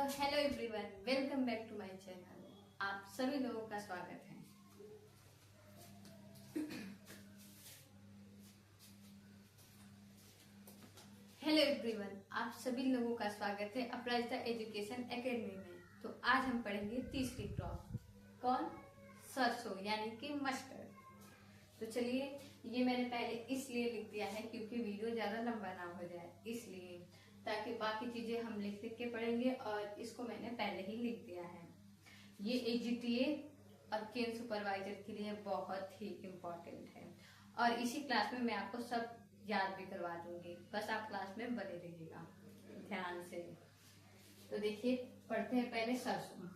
Hello everyone, welcome back to my channel. आप सभी लोगों का स्वागत है। हेलो एवरीवन, आप सभी लोगों का स्वागत है अपराजिता एजुकेशन एकेडमी में। तो आज हम पढ़ेंगे तीसरी क्रॉप, कौन? सरसों यानी कि मस्टर्ड। तो चलिए, ये मैंने पहले इसलिए लिख दिया है क्योंकि वीडियो ज्यादा लंबा ना हो जाए, इसलिए, ताकि बाकी चीजें हम लिख लिख के पढ़ेंगे और इसको मैंने पहले ही लिख दिया है। ये एजीटीए और केन सुपरवाइजर के लिए बहुत ही इम्पोर्टेंट है और इसी क्लास में मैं आपको सब याद भी करवा दूंगी, बस आप क्लास में बने रहिएगा ध्यान से। तो देखिए, पढ़ते हैं पहले सरसों।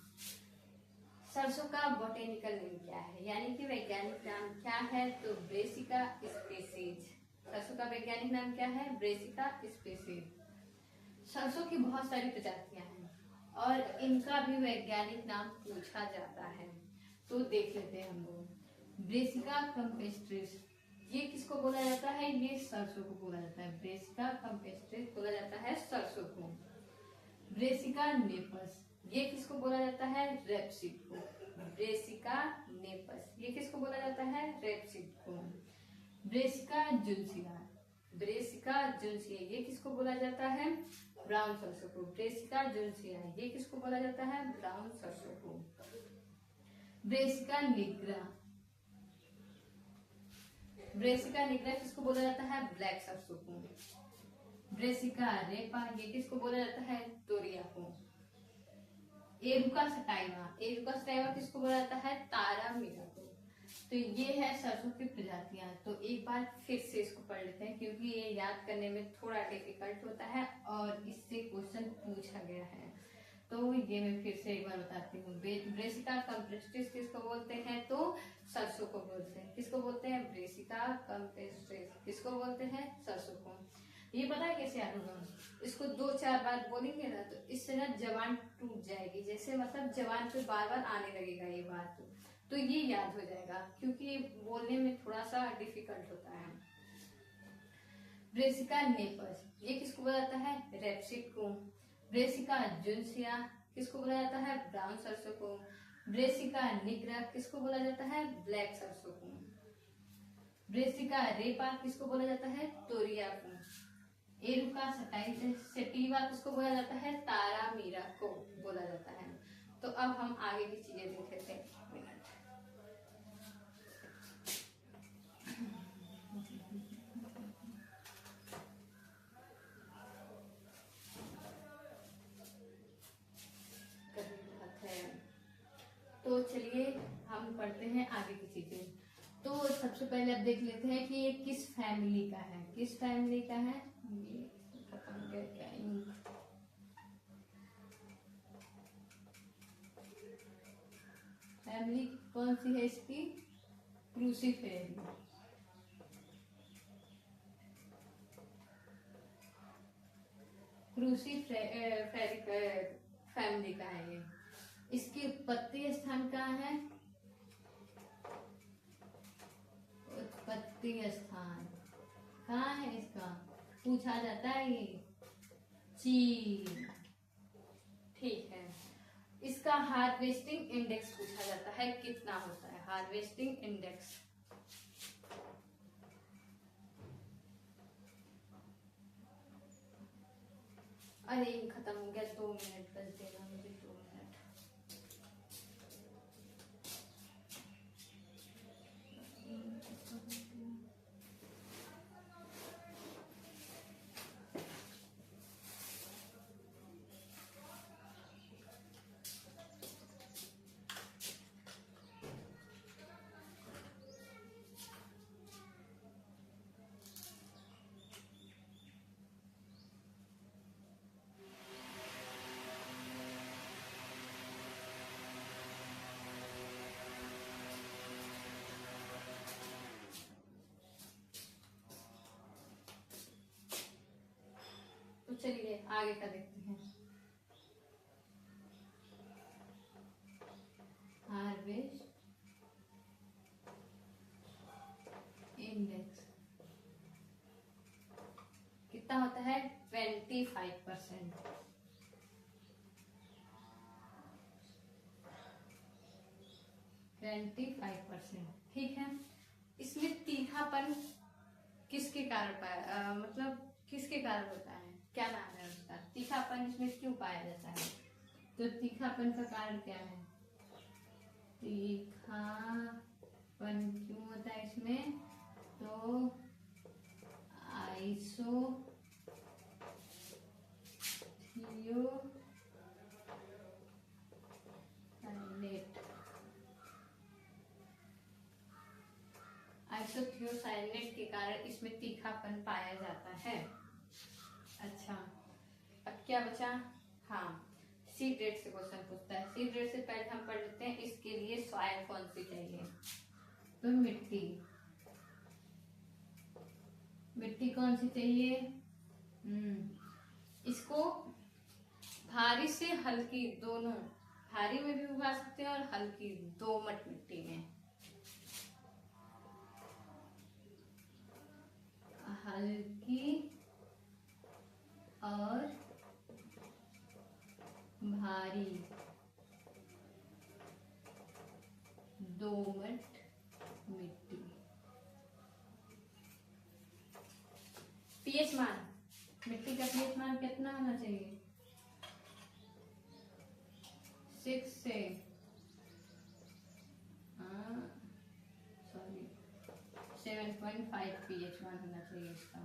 सरसों का बोटेनिकल नेम क्या है, यानी कि वैज्ञानिक नाम क्या है? तो ब्रेसिका स्पीसीज। सरसों का वैज्ञानिक नाम क्या है? Brassica species. सरसों की बहुत सारी प्रजातियां हैं और इनका भी वैज्ञानिक नाम पूछा जाता है, तो देख लेते हैं हम लोग। ब्रेसिका कैम्पेस्ट्रिस, ये किसको बोला जाता है? ये सरसों को बोला जाता है। ब्रेसिका कैम्पेस्ट्रिस बोला जाता है सरसों को। ब्रेसिका नेपस, ये किसको बोला जाता है? रेपसीड को। ब्रेसिका नेपस, ये किसको बोला जाता है? रेपसीड को। ब्रेसिका जुनसिया, ब्रेसिका जुनसिया, ये किसको बोला जाता है? ब्राउन सरसों को। ब्रेसिका जुनसिया, ये किसको बोला जाता है? ब्राउन सरसों को। ब्रेसिका निग्रा, ब्रेसिका निग्रा किसको बोला जाता है? ब्लैक सरसों को। ब्रेसिका रेपा, ये किसको बोला जाता है? तोरिया को। एरुका सटाइवा, एरुका सटाइवा किसको बोला जाता है? तारा मीरा को। तो ये है सरसों की प्रजातियां। तो एक बार फिर से इसको पढ़ लेते हैं क्योंकि ये याद करने में थोड़ा डिफिकल्ट होता है और इससे क्वेश्चन पूछा गया है। तो ये मैं फिर से एक बार बताती हूँ। ब्रेसिका कैम्पेस्ट्रिस किसको बोलते हैं? तो सरसों को बोलते हैं। किसको बोलते हैं? Brassica campestris. किसको बोलते हैं? सरसों को। ये पता है कैसे याद होगा? इसको 2-4 बार बोलेंगे ना तो इससे ना जबान टूट जाएगी, जैसे मतलब जबान पे बार बार आने लगेगा ये बात, तो ये याद हो जाएगा क्योंकि बोलने में थोड़ा सा डिफिकल्ट होता है। ब्रेसिका नेपस, ये किसको बोला जाता है? रेपसीड को। ब्रेसिका जुनसिया, किसको बोला जाता है? ब्राउन सरसों को। ब्रेसिका निग्रा, किसको बोला जाता है? ब्लैक सरसों को। ब्रेसिका रेपा, किसको बोला जाता है? तोरिया को। एरुका सटाइवा, किसको बोला जाता है? तारा मीरा को बोला जाता है। तो अब हम आगे की चीजें देख लेते हैं। तो चलिए हम पढ़ते हैं आगे की चीजें। तो सबसे पहले अब देख लेते हैं कि ये किस फैमिली का है। किस फैमिली का है? ये फैमिली कौन सी है इसकी? क्रूसीफेरी। क्रूसीफेरी फैमिली का है ये। इसकी उत्पत्ति स्थान कहाँ है? उत्पत्ति स्थान कहाँ है इसका? पूछा जाता है ये। चीन। ठीक है। इसका हार्वेस्टिंग इंडेक्स पूछा जाता है, कितना होता है हार्वेस्टिंग इंडेक्स? अरे खत्म हो गया, 2 मिनट बस देना मुझे, 2 मिनट। तो चलिए आगे का देखते हैं। हार्वेस्ट इंडेक्स कितना होता है? 25%। 25%। ठीक है, इसमें तीखापन किसके कारण मतलब किसके कारण होता है, क्या नाम है उसका, तीखापन इसमें क्यों पाया जाता है? तो तीखापन का कारण क्या है? तीखापन क्यों होता है इसमें? तो आइसोथियोसाइनेट के कारण इसमें तीखापन पाया जाता है। अच्छा, अब क्या बचा? हाँ, सी ग्रेड से क्वेश्चन पूछता है। सी ग्रेड से पहले हम पढ़ लेते हैं इसके लिए सॉइल कौन सी चाहिए। तो मिट्टी कौन सी चाहिए? इसको भारी से हल्की दोनों, भारी में भी उगा सकते हैं और हल्की दोमट मिट्टी में। हल्की और भारी दोमट मिट्टी। पीएच मान, मिट्टी का पीएच मान कितना होना चाहिए? 6 से 7.5 पीएच मान होना चाहिए इसका।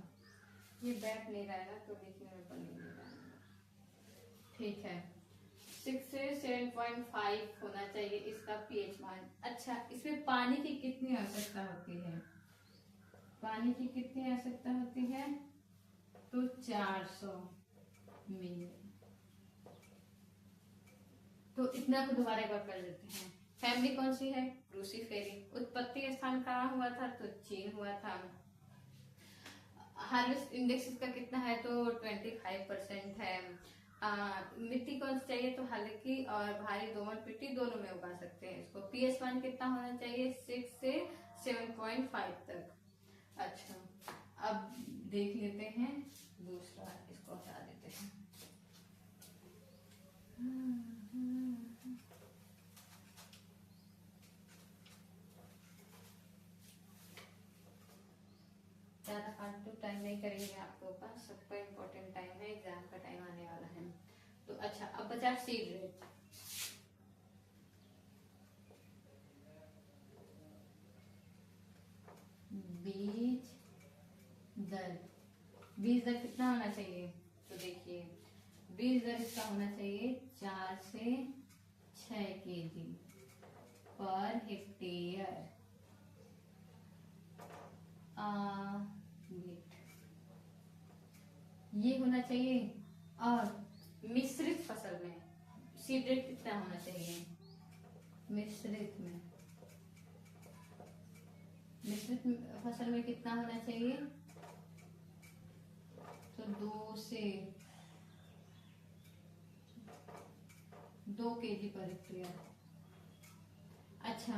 ये बैठ नहीं रहा है ना, तो देखने में बन नहीं रहा है। ठीक है, 6 से 7.5 होना चाहिए इसका पीएच मान। अच्छा, इसमें पानी की कितनी आवश्यकता होती है? पानी की कितनी आवश्यकता होती है? तो 400 मिली। तो इतना को दोबारा एक बार कर लेते हैं। फैमिली कौन सी है? क्रूसीफेरी। उत्पत्ति स्थान कहाँ हुआ था? तो चीन हुआ था। हार्वेस्ट इंडेक्स इसका कितना है? तो 25% है। मिट्टी कौन सी चाहिए? तो हल्की और भारी दोमट मिट्टी दोनों में उगा सकते हैं इसको। पीएच मान कितना होना चाहिए? 6 से 7.5 तक। अच्छा, अब देख लेते हैं दूसरा, इसको हटा देते हैं। ज्यादा फालतू टाइम नहीं करेंगे आपके पास, सबका इम्पोर्टेंट टाइम है, एग्जाम का टाइम आने वाला है। तो अच्छा, अब बचा सीड रेट। बीज दर कितना होना चाहिए? तो देखिए, बीज दर इसका होना चाहिए 4 से 6 kg पर हेक्टेयर। ये होना चाहिए। और मिश्रित फसल में सीड रेट कितना होना चाहिए? मिश्रित फसल में कितना होना चाहिए? तो 2 kg पर हेक्टेयर। अच्छा,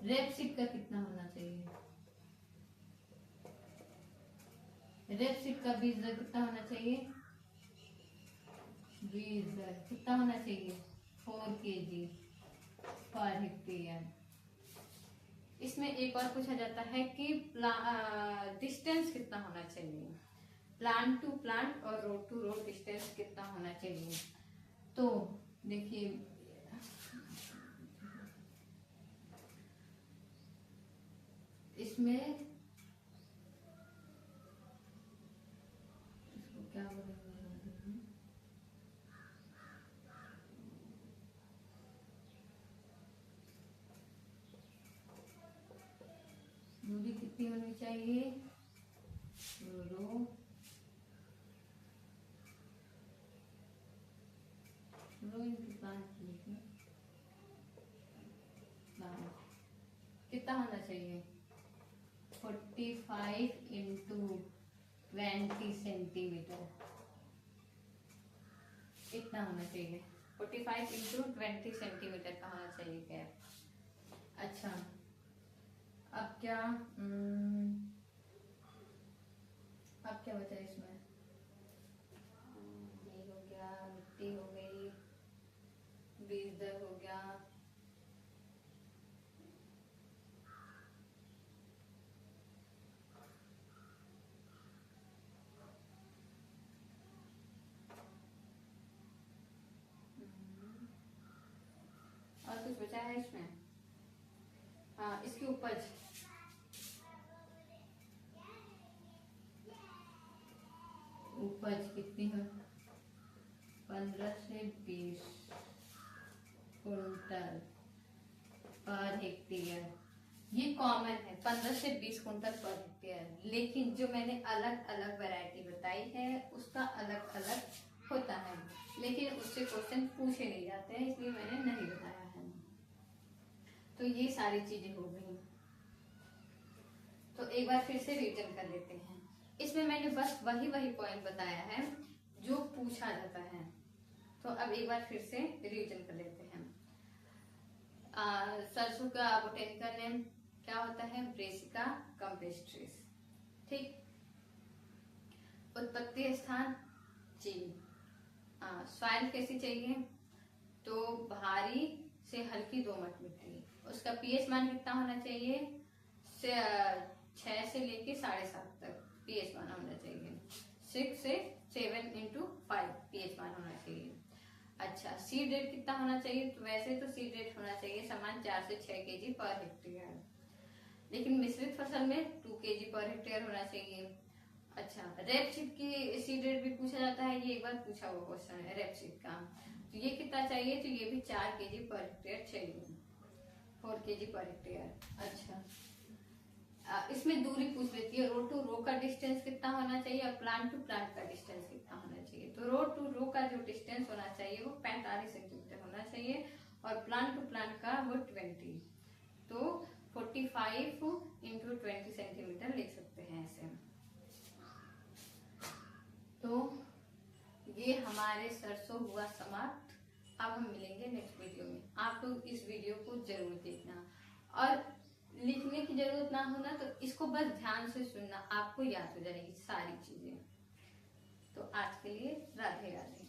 रेपसीड का कितना होना चाहिए? रेपसीड का बीज दर कितना होना चाहिए? बीज दर कितना होना चाहिए? 4 kg पर हेक्टेयर। इसमें एक और पूछा जाता है कि डिस्टेंस कितना होना चाहिए, प्लांट टू प्लांट और रोड टू रोड डिस्टेंस कितना होना चाहिए। तो देखिए, इसमें इसको क्या बोलेंगे, दूरी कितनी होनी चाहिए? रो कितना होना चाहिए? 45 इंटू 20 सेंटीमीटर। इतना होना चाहिए, 45 इंटू 20 सेंटीमीटर का होना चाहिए गैप। अच्छा, अब क्या बचा इसमें? ये हो गया, मिट्टी हो गई, बीज दर हो गया, है इसमें? हाँ, इसकी उपज कितनी है? 15 से 20 कुंटल पर हेक्टेयर। ये कॉमन है, 15 से 20 कुंटल पर हेक्टेयर। लेकिन जो मैंने अलग अलग वैरायटी बताई है उसका अलग अलग होता है, लेकिन उससे क्वेश्चन पूछे नहीं जाते हैं, इसलिए मैंने नहीं बताया है। तो ये सारी चीजें हो गई। तो एक बार फिर से रिविजन कर लेते हैं। इसमें मैंने बस वही पॉइंट बताया है जो पूछा जाता है। तो अब एक बार फिर से रिविजन कर लेते हैं। सरसों का बोटेनिकल नेम क्या होता है? Brassica campestris. ठीक। उत्पत्ति स्थान चीन। सॉइल कैसी चाहिए? तो भारी से हल्की दोमट मिट्टी। उसका पीएच मान कितना होना चाहिए? 6 से लेके 7.5 तक पीएच मान होना चाहिए। 6 से 7/5 पीएच मान होना चाहिए। अच्छा, सीड रेट कितना होना चाहिए? तो वैसे तो सीड रेट होना चाहिए समान 4 से 6 केजी पर हेक्टेयर, लेकिन मिश्रित फसल में 2 केजी पर हेक्टेयर होना चाहिए। अच्छा, रेपसीड की सीड रेट भी पूछा जाता है, ये एक बार पूछा हुआ क्वेश्चन है रेपसीड का। तो ये कितना चाहिए? तो ये भी 4 केजी पर हेक्टेयर चाहिए, 4 केजी पर हेक्टेयर। अच्छा, इसमें दूरी पूछ लेती है। रो टू रो का डिस्टेंस कितना होना चाहिए और प्लांट टू प्लांट का डिस्टेंस कितना होना चाहिए? तो रो टू रो का जो डिस्टेंस होना चाहिए वो 45 सेंटीमीटर होना चाहिए और प्लांट टू प्लांट का वो 20। तो 45 × 20 सेंटीमीटर लिख सकते हैं ऐसे। तो ये हमारे सरसों हुआ समाप्त। अब हम मिलेंगे नेक्स्ट वीडियो में। आप लोग इस वीडियो को जरूर देखना और लिखने की जरूरत ना हो ना, तो इसको बस ध्यान से सुनना, आपको याद हो जाएगी सारी चीजें। तो आज के लिए राधे राधे।